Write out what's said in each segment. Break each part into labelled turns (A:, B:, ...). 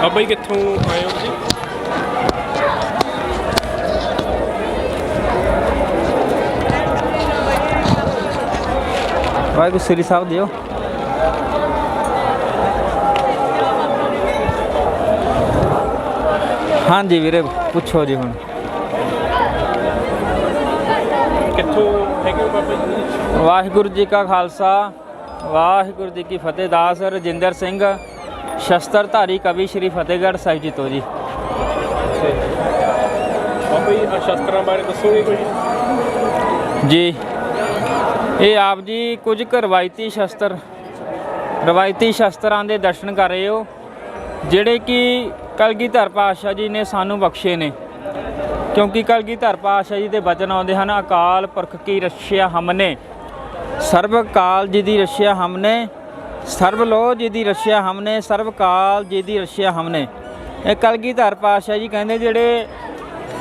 A: ਬਾਬਾ ਜੀ ਕਿੱਥੋਂ ਆਏ ਹੋ ਤੁਸੀਂ?
B: ਵਾਹਿਗੁਰੂ ਸ੍ਰੀ ਸਾਹਿਬ ਦਿਓ। ਹਾਂਜੀ ਵੀਰੇ ਪੁੱਛੋ ਜੀ। ਹੁਣ
A: ਕਿੱਥੋਂ ਹੈਗੇ ਹੋ ਬਾਬਾ ਜੀ?
B: ਵਾਹਿਗੁਰੂ ਜੀ ਕਾ ਖਾਲਸਾ ਵਾਹਿਗੁਰੂ ਜੀ ਕੀ ਫਤਿਹ। ਦਾਸ ਰਜਿੰਦਰ ਸਿੰਘ ਸ਼ਸਤਰਧਾਰੀ ਕਵੀ ਸ਼੍ਰੀ ਫਤਿਹਗੜ੍ਹ ਸਾਹਿਬ ਜੀ ਤੋਂ ਜੀ।
A: ਬਾਬਾ ਜੀ ਆਹ ਸ਼ਸਤਰਾਂ ਬਾਰੇ ਦੱਸੋਗੇ ਕੁਝ?
B: ਜੀ ਇਹ ਆਪ ਜੀ ਕੁਝ ਕੁ ਰਵਾਇਤੀ ਸ਼ਸਤਰਾਂ ਦੇ ਦਰਸ਼ਨ ਕਰ ਰਹੇ ਹੋ, ਜਿਹੜੇ ਕਿ ਕਲਗੀਧਰ ਪਾਤਸ਼ਾਹ ਜੀ ਨੇ ਸਾਨੂੰ ਬਖਸ਼ੇ ਨੇ। ਕਿਉਂਕਿ ਕਲਗੀਧਰ ਪਾਤਸ਼ਾਹ ਜੀ ਦੇ ਬਚਨ ਆਉਂਦੇ ਹਨ, ਅਕਾਲ ਪੁਰਖ ਕੀ ਰੱਛਿਆ ਹਮਨੇ, ਸਰਬ ਕਾਲ ਜੀ ਦੀ ਰੱਛਿਆ ਹਮਨੇ, ਸਰਬ ਲੋਹ ਜੀ ਦੀ ਰੱਛਿਆ ਹਮਨੇ, ਸਰਬ ਕਾਲ ਜੀ ਦੀ ਰੱਛਿਆ ਹਮਨੇ। ਇਹ ਕਲਗੀਧਰ ਪਾਤਸ਼ਾਹ ਜੀ ਕਹਿੰਦੇ ਜਿਹੜੇ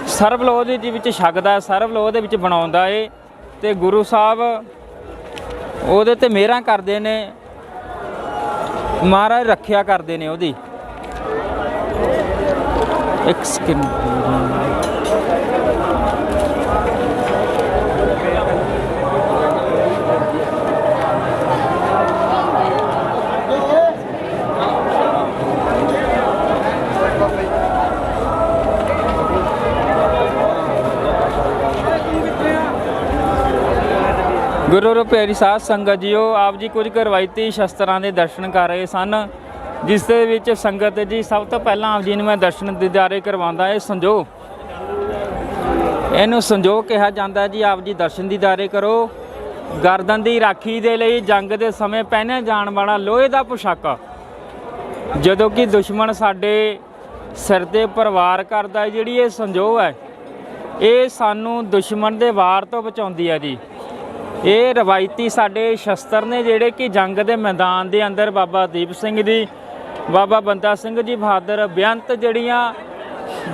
B: ਸਰਬ ਲੋਹ ਦੇ ਵਿੱਚ ਛਕਦਾ, ਸਰਬ ਲੋਹ ਦੇ ਵਿੱਚ ਬਣਾਉਂਦਾ ਏ, ਤੇ ਗੁਰੂ ਸਾਹਿਬ ਉਹਦੇ ਤੇ ਮਿਹਰਾਂ ਕਰਦੇ ਨੇ, ਮਹਾਰਾਜ ਰੱਖਿਆ ਕਰਦੇ ਨੇ ਉਹਦੀ। ਇੱਕ ਸਕਿਨ ਗੁਰੂ ਰੂਪੇਰੀ ਸਾਧ ਸੰਗਤ ਜੀਓ, ਆਪ ਜੀ ਕੁਝ ਰਵਾਇਤੀ ਸ਼ਸਤਰਾਂ ਦੇ ਦਰਸ਼ਨ ਕਰ ਰਹੇ ਸਨ, ਜਿਸ ਦੇ ਵਿੱਚ ਸੰਗਤ ਜੀ ਸਭ ਤੋਂ ਪਹਿਲਾਂ ਆਪ ਜੀ ਨੂੰ ਮੈਂ ਦਰਸ਼ਨ ਦੀਦਾਰੇ ਕਰਵਾਉਂਦਾ। ਇਹ ਸੰਜੋਗ, ਇਹਨੂੰ ਸੰਜੋਗ ਕਿਹਾ ਜਾਂਦਾ ਜੀ। ਆਪ ਜੀ ਦਰਸ਼ਨ ਦੀਦਾਰੇ ਕਰੋ। ਗਰਦਨ ਦੀ ਰਾਖੀ ਦੇ ਲਈ ਜੰਗ ਦੇ ਸਮੇਂ ਪਹਿਨਿਆ ਜਾਣ ਵਾਲਾ ਲੋਹੇ ਦਾ ਪੁਸ਼ਾਕਾ, ਜਦੋਂ ਕਿ ਦੁਸ਼ਮਣ ਸਾਡੇ ਸਿਰ ਤੇ ਪ੍ਰਵਾਰ ਕਰਦਾ, ਜਿਹੜੀ ਇਹ ਸੰਜੋਗ ਹੈ ਇਹ ਸਾਨੂੰ ਦੁਸ਼ਮਣ ਦੇ ਵਾਰ ਤੋਂ ਬਚਾਉਂਦੀ ਹੈ ਜੀ। ਇਹ ਰਵਾਇਤੀ ਸਾਡੇ ਸ਼ਸਤਰ ਨੇ, ਜਿਹੜੇ ਕਿ ਜੰਗ ਦੇ ਮੈਦਾਨ ਦੇ ਅੰਦਰ ਬਾਬਾ ਦੀਪ ਸਿੰਘ ਜੀ, ਬਾਬਾ ਬੰਦਾ ਸਿੰਘ ਜੀ ਬਹਾਦਰ, ਬੇਅੰਤ ਜਿਹੜੀਆਂ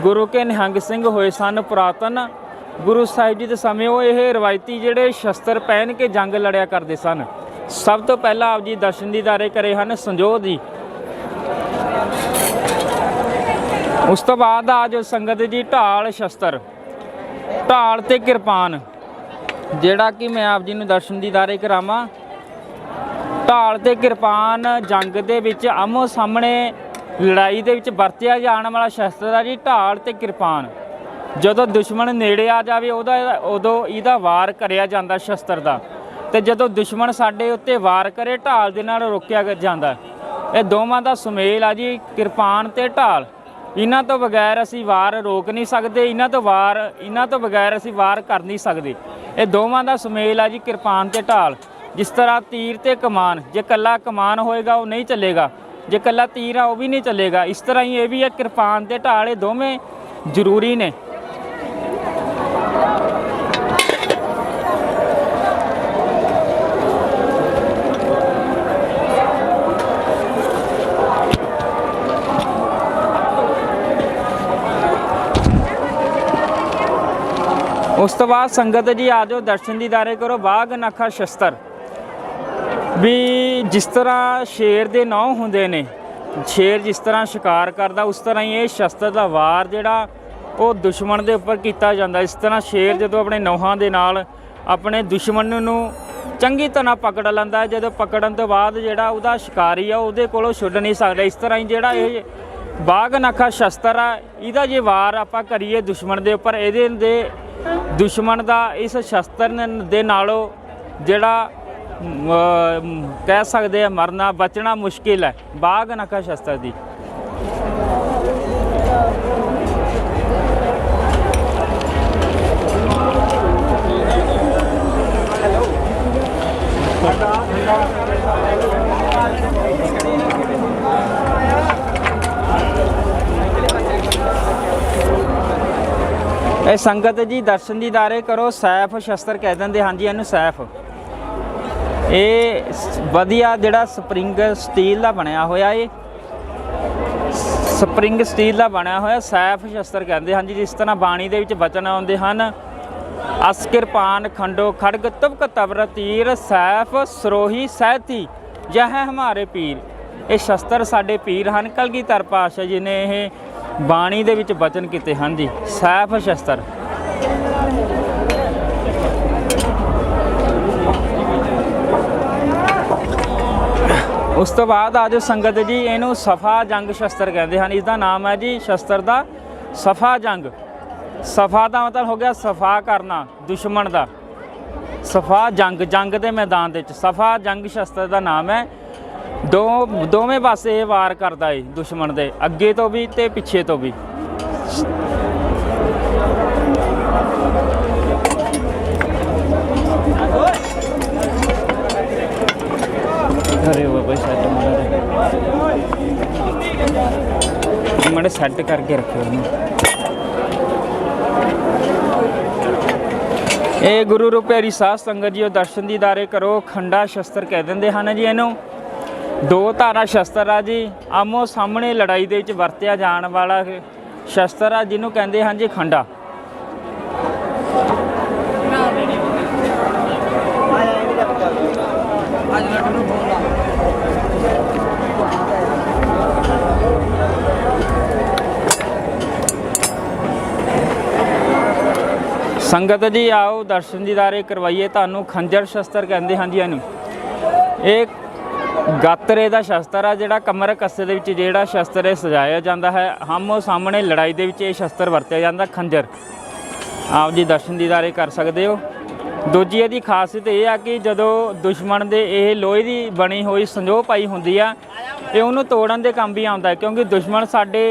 B: ਗੁਰੂ ਕੇ ਨਿਹੰਗ ਸਿੰਘ ਹੋਏ ਸਨ ਪੁਰਾਤਨ ਗੁਰੂ ਸਾਹਿਬ ਜੀ ਦੇ ਸਮੇਂ, ਉਹ ਇਹ ਰਵਾਇਤੀ ਜਿਹੜੇ ਸ਼ਸਤਰ ਪਹਿਨ ਕੇ ਜੰਗ ਲੜਿਆ ਕਰਦੇ ਸਨ। ਸਭ ਤੋਂ ਪਹਿਲਾਂ ਆਪ ਜੀ ਦਰਸ਼ਨ ਦੀਦਾਰੇ ਕਰੇ ਹਨ ਸੰਜੋਗ ਦੀ। ਉਸ ਤੋਂ ਬਾਅਦ ਆ ਜੋ ਸੰਗਤ ਜੀ ਢਾਲ ਸ਼ਸਤਰ, ਢਾਲ ਤੇ ਕਿਰਪਾਨ, ਜਿਹੜਾ ਕਿ ਮੈਂ ਆਪ ਜੀ ਨੂੰ ਦਰਸ਼ਨ ਦੀਦਾਰੇ ਕਰਾਵਾਂ। ਢਾਲ ਤੇ ਕਿਰਪਾਨ ਜੰਗ ਦੇ ਵਿੱਚ ਆਮੋ ਸਾਹਮਣੇ ਲੜਾਈ ਦੇ ਵਿੱਚ ਵਰਤਿਆ ਜਾਣ ਵਾਲਾ ਸ਼ਸਤਰ ਹੈ ਜੀ, ਢਾਲ ਤੇ ਕਿਰਪਾਨ। ਜਦੋਂ ਦੁਸ਼ਮਣ ਨੇੜੇ ਆ ਜਾਵੇ ਉਦੋਂ ਇਹਦਾ ਵਾਰ ਕਰਿਆ ਜਾਂਦਾ ਸ਼ਸਤਰ ਦਾ, ਤੇ ਜਦੋਂ ਦੁਸ਼ਮਣ ਸਾਡੇ ਉੱਤੇ ਵਾਰ ਕਰੇ ਢਾਲ ਦੇ ਨਾਲ ਰੋਕਿਆ ਜਾਂਦਾ। ਇਹ ਦੋਵਾਂ ਦਾ ਸੁਮੇਲ ਆ ਜੀ, ਕਿਰਪਾਨ ਤੇ ਢਾਲ। ਇਹਨਾਂ ਤੋਂ ਬਗੈਰ ਅਸੀਂ ਵਾਰ ਰੋਕ ਨਹੀਂ ਸਕਦੇ, ਇਹਨਾਂ ਤੋਂ ਬਗੈਰ ਅਸੀਂ ਵਾਰ ਕਰ ਨਹੀਂ ਸਕਦੇ। ਇਹ ਦੋਵਾਂ ਦਾ ਸੁਮੇਲ ਆ ਜੀ, ਕਿਰਪਾਨ ਤੇ ਢਾਲ। ਜਿਸ ਤਰ੍ਹਾਂ ਤੀਰ ਤੇ ਕਮਾਨ, ਜੇ ਇਕੱਲਾ ਕਮਾਨ ਹੋਏਗਾ ਉਹ ਨਹੀਂ ਚੱਲੇਗਾ, ਜੇ ਇਕੱਲਾ ਤੀਰ ਆ ਉਹ ਵੀ ਨਹੀਂ ਚੱਲੇਗਾ। ਇਸ ਤਰ੍ਹਾਂ ਹੀ ਇਹ ਵੀ ਹੈ, ਕਿਰਪਾਨ ਤੇ ਢਾਲ ਇਹ ਦੋਵੇਂ ਜ਼ਰੂਰੀ ਨੇ। ਉਸ ਤੋਂ ਬਾਅਦ ਸੰਗਤ ਜੀ ਆ ਜਾਓ ਦਰਸ਼ਨ ਦੀਦਾਰੇ ਕਰੋ। ਬਾਘ ਨਖਾ ਸ਼ਸਤਰ ਵੀ ਜਿਸ ਤਰ੍ਹਾਂ ਸ਼ੇਰ ਦੇ ਨੌ ਹੁੰਦੇ ਨੇ, ਸ਼ੇਰ ਜਿਸ ਤਰ੍ਹਾਂ ਸ਼ਿਕਾਰ ਕਰਦਾ, ਉਸ ਤਰ੍ਹਾਂ ਹੀ ਇਹ ਸ਼ਸਤਰ ਦਾ ਵਾਰ ਜਿਹੜਾ ਉਹ ਦੁਸ਼ਮਣ ਦੇ ਉੱਪਰ ਕੀਤਾ ਜਾਂਦਾ। ਇਸ ਤਰ੍ਹਾਂ ਸ਼ੇਰ ਜਦੋਂ ਆਪਣੇ ਨੌਹਾਂ ਦੇ ਨਾਲ ਆਪਣੇ ਦੁਸ਼ਮਣ ਨੂੰ ਚੰਗੀ ਤਰ੍ਹਾਂ ਪਕੜ ਲੈਂਦਾ, ਜਦੋਂ ਪਕੜਨ ਤੋਂ ਬਾਅਦ ਜਿਹੜਾ ਉਹਦਾ ਸ਼ਿਕਾਰੀ ਆ ਉਹਦੇ ਕੋਲੋਂ ਛੁੱਟ ਨਹੀਂ ਸਕਦਾ। ਇਸ ਤਰ੍ਹਾਂ ਹੀ ਜਿਹੜਾ ਇਹ ਬਾਘ ਨਖਾ ਸ਼ਸਤਰ ਆ, ਇਹਦਾ ਜੇ ਵਾਰ ਆਪਾਂ ਕਰੀਏ ਦੁਸ਼ਮਣ ਦੇ ਉੱਪਰ, ਇਹਦੇ ਦੇ ਦੁਸ਼ਮਣ ਦਾ ਇਸ ਸ਼ਸਤਰ ਦੇ ਨਾਲੋਂ ਜਿਹੜਾ ਕਹਿ ਸਕਦੇ ਆ ਮਰਨਾ ਬਚਣਾ ਮੁਸ਼ਕਿਲ ਹੈ। ਬਾਘ ਨਖਾ ਸ਼ਸਤਰ ਦੀ ਇਹ ਸੰਗਤ ਜੀ ਦਰਸ਼ਨ ਦੀਦਾਰੇ ਕਰੋ। ਸੈਫ ਸ਼ਸਤਰ ਕਹਿ ਦਿੰਦੇ ਹਾਂਜੀ ਇਹਨੂੰ, ਸੈਫ। ਇਹ ਵਧੀਆ ਜਿਹੜਾ ਸਪਰਿੰਗ ਸਟੀਲ ਦਾ ਬਣਿਆ ਹੋਇਆ, ਇਹ ਸਪਰਿੰਗ ਸਟੀਲ ਦਾ ਬਣਿਆ ਹੋਇਆ ਸੈਫ ਸ਼ਸਤਰ ਕਹਿੰਦੇ ਹਾਂਜੀ। ਜਿਸ ਤਰ੍ਹਾਂ ਬਾਣੀ ਦੇ ਵਿੱਚ ਬਚਨ ਆਉਂਦੇ ਹਨ, ਅਸ ਕਿਰਪਾਨ ਖੰਡੋ ਖੜਗ ਤੁਬਕ ਤਬਰ ਤੀਰ, ਸੈਫ ਸਰੋਹੀ ਸਹਿਤੀ यह है हमारे पीर। ਇਹ ਸ਼ਸਤਰ ਸਾਡੇ ਪੀਰ ਹਨ। ਕਲਗੀਧਰ ਪਾਤਸ਼ਾਹ ਜੀ ਨੇ ਇਹ ਬਾਣੀ ਦੇ ਵਿੱਚ ਬਚਨ ਕੀਤੇ ਹਨ ਜੀ। ਸੈਫ ਸ਼ਸਤਰ ਉਸ ਤੋਂ ਬਾਅਦ ਆਜੋ ਸੰਗਤ ਜੀ, ਇਹਨੂੰ ਸਫਾ ਜੰਗ ਸ਼ਸਤਰ ਕਹਿੰਦੇ ਹਨ। ਇਸ ਦਾ ਨਾਮ ਹੈ ਜੀ ਸ਼ਸਤਰ ਦਾ ਸਫਾ ਜੰਗ। ਸਫਾ ਦਾ ਮਤਲਬ ਹੋ ਗਿਆ ਸਫਾ ਕਰਨਾ ਦੁਸ਼ਮਣ ਦਾ। ਸਫਾ ਜੰਗ, ਜੰਗ ਦੇ ਮੈਦਾਨ ਦੇ ਵਿੱਚ ਸਫਾ ਜੰਗ ਸ਼ਸਤਰ ਦਾ ਨਾਮ ਹੈ। ਦੋਵੇਂ ਪਾਸੇ ਇਹ ਵਾਰ ਕਰਦਾ ਹੈ ਦੁਸ਼ਮਣ ਦੇ, ਅੱਗੇ ਤੋਂ ਵੀ ਤੇ ਪਿੱਛੇ ਤੋਂ ਵੀ। अरे बाबा सेट माड़े सैट करके रखे ये गुरु रूप प्यारी साध संगत जी दर्शन दीदारे करो। खंडा शस्त्र कह देंगे हैं जी इनू। दो धारा शस्त्र आ जी, आमो सामने लड़ाई दे विच वरतिया जाण वाला शस्त्र आ जिन्हों कहते हैं जी खंडा। संगत जी आओ दर्शन दीदारे करवाइए। तुहानूं खंजर शस्त्र कहते हैं जी इनू। एक गात्रे का शस्त्र आ जिहड़ा कमर कस्से दे विच जिहड़ा शस्त्र सजाया जाता है। आमो सामने लड़ाई दे विच ये शस्त्र वरतिया जाता खंजर। आप जी दर्शन दीदारे कर सकते हो। दूजी इहदी खासियत यह है कि जदों दुश्मन दे ये लोहे की बनी हुई संजोह पाई हुंदी आ, ये उहनूं तोड़न दे काम भी आउंदा है। क्योंकि दुश्मन साडे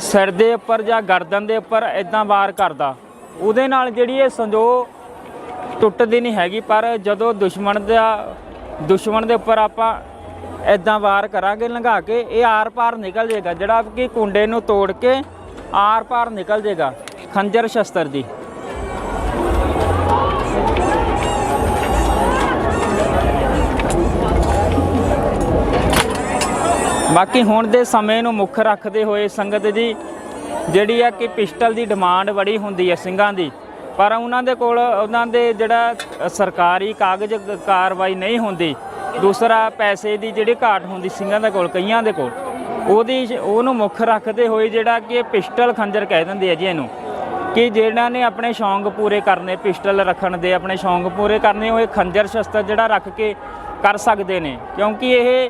B: सिर दे उपर जां गर्दन दे उपर इदां वार करदा, ਉਹਦੇ ਨਾਲ ਜਿਹੜੀ ਇਹ ਸੰਜੋਗ ਟੁੱਟਦੀ ਨਹੀਂ ਹੈਗੀ। ਪਰ ਜਦੋਂ ਦੁਸ਼ਮਣ ਦੇ ਉੱਪਰ ਆਪਾਂ ਇਦਾਂ ਵਾਰ ਕਰਾਂਗੇ ਲੰਘਾ ਕੇ, ਇਹ ਆਰ ਪਾਰ ਨਿਕਲ ਜਾਏਗਾ, ਜਿਹੜਾ ਕਿ ਕੁੰਡੇ ਨੂੰ ਤੋੜ ਕੇ ਆਰ ਪਾਰ ਨਿਕਲ ਜਾਏਗਾ ਖੰਜਰ ਸ਼ਸਤਰ ਦੀ। ਬਾਕੀ ਹੁਣ ਦੇ ਸਮੇਂ ਨੂੰ ਮੁੱਖ ਰੱਖਦੇ ਹੋਏ ਸੰਗਤ ਜੀ ਜਿਹੜੀ ਆ ਕਿ ਪਿਸਟਲ ਦੀ ਡਿਮਾਂਡ ਬੜੀ ਹੁੰਦੀ ਹੈ ਸਿੰਘਾਂ ਦੀ, ਪਰ ਉਹਨਾਂ ਦੇ ਕੋਲ ਉਹਨਾਂ ਦੇ ਜਿਹੜਾ ਸਰਕਾਰੀ ਕਾਗਜ਼ ਕਾਰਵਾਈ ਨਹੀਂ ਹੁੰਦੀ। ਦੂਸਰਾ ਪੈਸੇ ਦੀ ਜਿਹੜੀ ਘਾਟ ਹੁੰਦੀ ਸਿੰਘਾਂ ਦੇ ਕੋਲ, ਕਈਆਂ ਦੇ ਕੋਲ, ਉਹਨੂੰ ਮੁੱਖ ਰੱਖਦੇ ਹੋਏ ਜਿਹੜਾ ਕਿ ਪਿਸਟਲ ਖੰਜਰ ਕਹਿ ਦਿੰਦੇ ਆ ਜੀ ਇਹਨੂੰ, ਕਿ ਜਿਹਨਾਂ ਨੇ ਆਪਣੇ ਸ਼ੌਂਕ ਪੂਰੇ ਕਰਨੇ, ਪਿਸਟਲ ਰੱਖਣ ਦੇ ਆਪਣੇ ਸ਼ੌਂਕ ਪੂਰੇ ਕਰਨੇ, ਉਹ ਇਹ ਖੰਜਰ ਸ਼ਸਤਰ ਜਿਹੜਾ ਰੱਖ ਕੇ ਕਰ ਸਕਦੇ ਨੇ। ਕਿਉਂਕਿ ਇਹ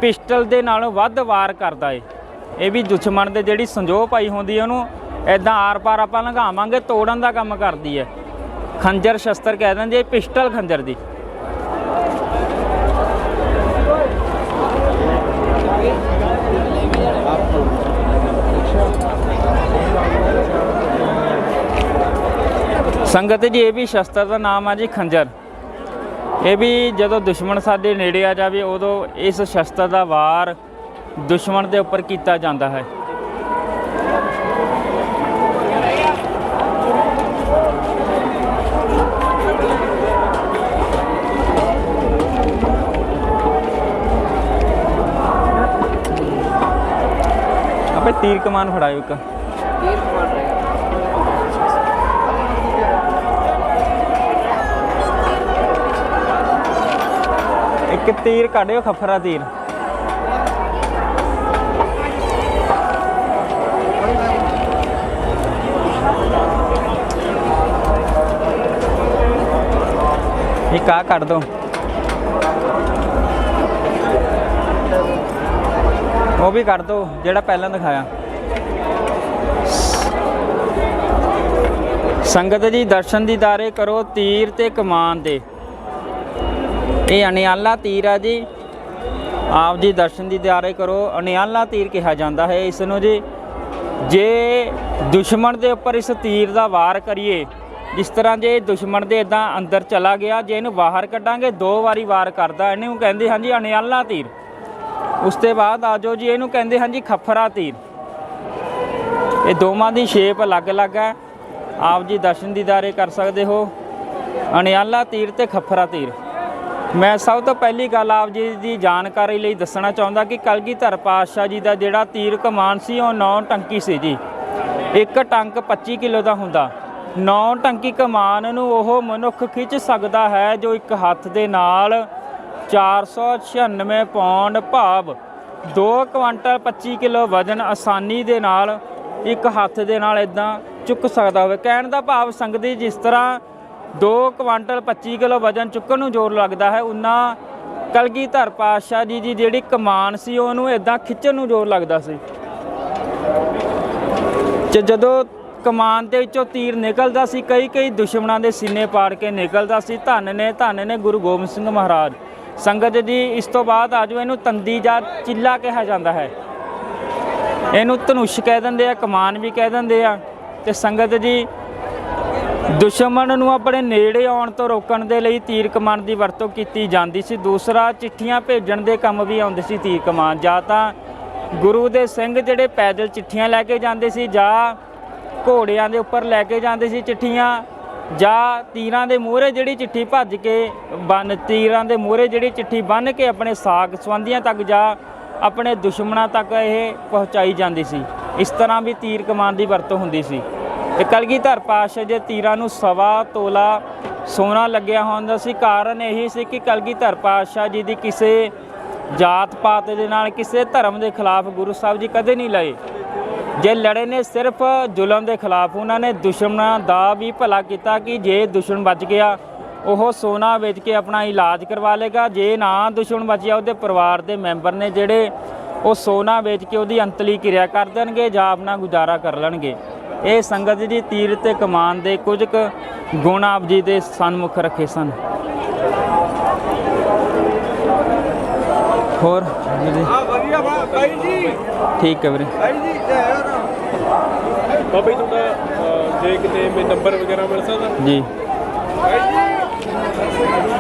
B: ਪਿਸਟਲ ਦੇ ਨਾਲੋਂ ਵੱਧ ਵਾਰ ਕਰਦਾ ਏ। ਇਹ ਵੀ ਦੁਸ਼ਮਣ ਦੇ ਜਿਹੜੀ ਸੰਜੋਹ ਪਾਈ ਹੁੰਦੀ ਹੈ ਉਹਨੂੰ ਇੱਦਾਂ ਆਰ ਪਾਰ ਆਪਾਂ ਲੰਘਾਵਾਂਗੇ, ਤੋੜਨ ਦਾ ਕੰਮ ਕਰਦੀ ਹੈ। ਖੰਜਰ ਸ਼ਸਤਰ ਕਹਿ ਦਿੰਦੇ ਪਿਸਟਲ ਖੰਜਰ ਦੀ। ਸੰਗਤ ਜੀ ਇਹ ਵੀ ਸ਼ਸਤਰ ਦਾ ਨਾਮ ਆ ਜੀ ਖੰਜਰ। ਇਹ ਵੀ ਜਦੋਂ ਦੁਸ਼ਮਣ ਸਾਡੇ ਨੇੜੇ ਆ ਜਾਵੇ ਉਦੋਂ ਇਸ ਸ਼ਸਤਰ ਦਾ ਵਾਰ ਦੁਸ਼ਮਣ ਦੇ ਉੱਪਰ ਕੀਤਾ ਜਾਂਦਾ ਹੈ। ਆਪੇ ਤੀਰ ਕਮਾਨ ਫੜਾਇਓ ਇੱਕ। ਇੱਕ ਤੀਰ ਕੱਢਿਓ, ਖਫਰਾ ਤੀਰ। एक आ कर दो, वो भी कर दो जेड़ा पहला दिखाया। संगत जी दर्शन दीदारे करो तीर ते कमान दे। ये अनियाला तीर है जी। आप जी दर्शन दीदारे करो। अनियाला तीर कहा जाता है इसनों जी। जे दुश्मन के उपर इस तीर का वार करिए, जिस तरह जे दुश्मन दे इदां अंदर चला गया, जे इनू बाहर कड्डांगे दो वारी वार करदा, इनू कहंदे हैं जी अनियाला तीर। उस ते बाद आ जाओ जी इनू कहंदे हैं जी खफरा तीर। ये दोवां दी शेप अलग अलग है। आप जी दर्शन दीदारे कर सकते हो। अनियाला तीर ते खफरा तीर। मैं सब तो पहली गल आप जी की जानकारी लिए दसना चाहता कि कलगीधर पातशाह जी का जोड़ा तीर कमान सी वो 9 टंकी सी जी। एक टंक 25 किलो का हुंदा। 9 टंकी कमान नूं ओह मनुख खिंच सकता है जो एक हत्थ दे नाल 496 ਪੌਂਡ ਭਾਵ 2 ਕੁਆਂਟਲ 25 ਕਿਲੋ ਵਜ਼ਨ ਆਸਾਨੀ ਦੇ ਨਾਲ ਇੱਕ ਹੱਥ ਦੇ ਨਾਲ ਇਦਾਂ ਚੁੱਕ ਸਕਦਾ ਹੋਵੇ। ਕਹਿਣ ਦਾ ਭਾਵ ਸੰਗਤ ਜੀ, ਜਿਸ ਤਰ੍ਹਾਂ 2 ਕੁਆਂਟਲ 25 ਕਿਲੋ ਵਜ਼ਨ ਚੁੱਕਣ ਨੂੰ ਜ਼ੋਰ ਲੱਗਦਾ ਹੈ, ਉਨਾ ਕਲਗੀਧਰ ਪਾਤਸ਼ਾਹ ਜੀ ਦੀ ਜਿਹੜੀ ਕਮਾਨ ਸੀ ਉਹਨੂੰ ਇਦਾਂ ਖਿੱਚਣ ਨੂੰ ਜ਼ੋਰ ਲੱਗਦਾ ਸੀ। ਤੇ ਜਦੋਂ ਕਮਾਨ ਦੇ ਵਿੱਚੋਂ ਤੀਰ ਨਿਕਲਦਾ ਸੀ, ਕਈ ਦੁਸ਼ਮਣਾਂ ਦੇ ਸੀਨੇ ਪਾੜ ਕੇ ਨਿਕਲਦਾ ਸੀ। ਧੰਨ ਨੇ ਗੁਰੂ ਗੋਬਿੰਦ ਸਿੰਘ ਮਹਾਰਾਜ। ਸੰਗਤ ਜੀ, ਇਸ ਤੋਂ ਬਾਅਦ ਆਜੋ ਇਹਨੂੰ ਤੰਦੀ ਜਾਂ ਚਿੱਲਾ ਕਿਹਾ ਜਾਂਦਾ ਹੈ। ਇਹਨੂੰ ਧਨੁਸ਼ ਕਹਿ ਦਿੰਦੇ ਆ, ਕਮਾਨ ਵੀ ਕਹਿ ਦਿੰਦੇ ਆ। ਤੇ ਸੰਗਤ ਜੀ, ਦੁਸ਼ਮਣ ਨੂੰ ਆਪਣੇ ਨੇੜੇ ਆਉਣ ਤੋਂ ਰੋਕਣ ਦੇ ਲਈ ਤੀਰ ਕਮਾਨ ਦੀ ਵਰਤੋਂ ਕੀਤੀ ਜਾਂਦੀ ਸੀ। ਦੂਸਰਾ, ਚਿੱਠੀਆਂ ਭੇਜਣ ਦੇ ਕੰਮ ਵੀ ਆਉਂਦੇ ਸੀ ਤੀਰ ਕਮਾਨ। ਜਾਂ ਤਾਂ ਗੁਰੂ ਦੇ ਸਿੰਘ ਜਿਹੜੇ ਪੈਦਲ ਚਿੱਠੀਆਂ ਲੈ ਕੇ ਜਾਂਦੇ ਸੀ, ਜਾਂ ਘੋੜਿਆਂ ਦੇ ਉੱਪਰ ਲੈ ਕੇ ਜਾਂਦੇ ਸੀ ਚਿੱਠੀਆਂ, ਜਾਂ ਤੀਰਾਂ ਦੇ ਮੂਹਰੇ ਜਿਹੜੀ ਚਿੱਠੀ ਭੱਜ ਕੇ ਤੀਰਾਂ ਦੇ ਮੂਹਰੇ ਜਿਹੜੀ ਚਿੱਠੀ ਬੰਨ੍ਹ ਕੇ ਆਪਣੇ ਸਾਕ ਸੰਬੰਧੀਆਂ ਤੱਕ ਜਾਂ ਆਪਣੇ ਦੁਸ਼ਮਣਾਂ ਤੱਕ ਇਹ ਪਹੁੰਚਾਈ ਜਾਂਦੀ ਸੀ। ਇਸ ਤਰ੍ਹਾਂ ਵੀ ਤੀਰ ਕਮਾਨ ਦੀ ਵਰਤੋਂ ਹੁੰਦੀ ਸੀ। ਤੇ ਕਲਗੀਧਰ ਪਾਤਸ਼ਾਹ ਦੇ ਤੀਰਾਂ ਨੂੰ 1.25 ਤੋਲਾ ਸੋਨਾ ਲੱਗਿਆ ਹੁੰਦਾ ਸੀ। ਕਾਰਨ ਇਹੀ ਸੀ ਕਿ ਕਲਗੀਧਰ ਪਾਤਸ਼ਾਹ ਜੀ ਦੀ ਕਿਸੇ ਜਾਤ ਪਾਤ ਦੇ ਨਾਲ, ਕਿਸੇ ਧਰਮ ਦੇ ਖਿਲਾਫ ਗੁਰੂ ਸਾਹਿਬ ਜੀ ਕਦੇ ਨਹੀਂ ਲੜੇ। ਜੇ ਲੜੇ ਨੇ ਸਿਰਫ ਜ਼ੁਲਮ ਦੇ ਖਿਲਾਫ। ਉਹਨਾਂ ਨੇ ਦੁਸ਼ਮਣਾਂ ਦਾ ਵੀ ਭਲਾ ਕੀਤਾ ਕਿ ਜੇ ਦੁਸ਼ਮਣ ਬਚ ਗਿਆ ਉਹ ਸੋਨਾ ਵੇਚ ਕੇ ਆਪਣਾ ਇਲਾਜ ਕਰਵਾ ਲੇਗਾ, ਜੇ ਨਾ ਦੁਸ਼ਮਣ ਬਚਿਆ ਉਹਦੇ ਪਰਿਵਾਰ ਦੇ ਮੈਂਬਰ ਨੇ ਜਿਹੜੇ ਉਹ ਸੋਨਾ ਵੇਚ ਕੇ ਉਹਦੀ ਅੰਤਲੀ ਕਿਰਿਆ ਕਰ ਦੇਣਗੇ ਜਾਂ ਆਪਣਾ ਗੁਜ਼ਾਰਾ ਕਰ ਲੈਣਗੇ। ਇਹ ਸੰਗਤ ਜੀ ਤੀਰ ਤੇ ਕਮਾਨ ਦੇ ਕੁਝ ਕੁ ਗੁਣ ਆਪ ਜੀ ਦੇ ਸਨਮੁਖ ਰੱਖੇ ਸਨ। ਹੋਰ
C: ਵਧੀਆ ਬਾਈ ਜੀ,
B: ਠੀਕ ਹੈ ਵੀਰੇ।
C: ਬਾਈ ਜੀ
A: ਬਾਬਾ ਜੀ ਤੁਹਾਡਾ ਜੇ ਕਿਤੇ ਨੰਬਰ ਵਗੈਰਾ ਮਿਲ ਸਕਦਾ
B: ਜੀ।
C: ਬਾਈ ਜੀ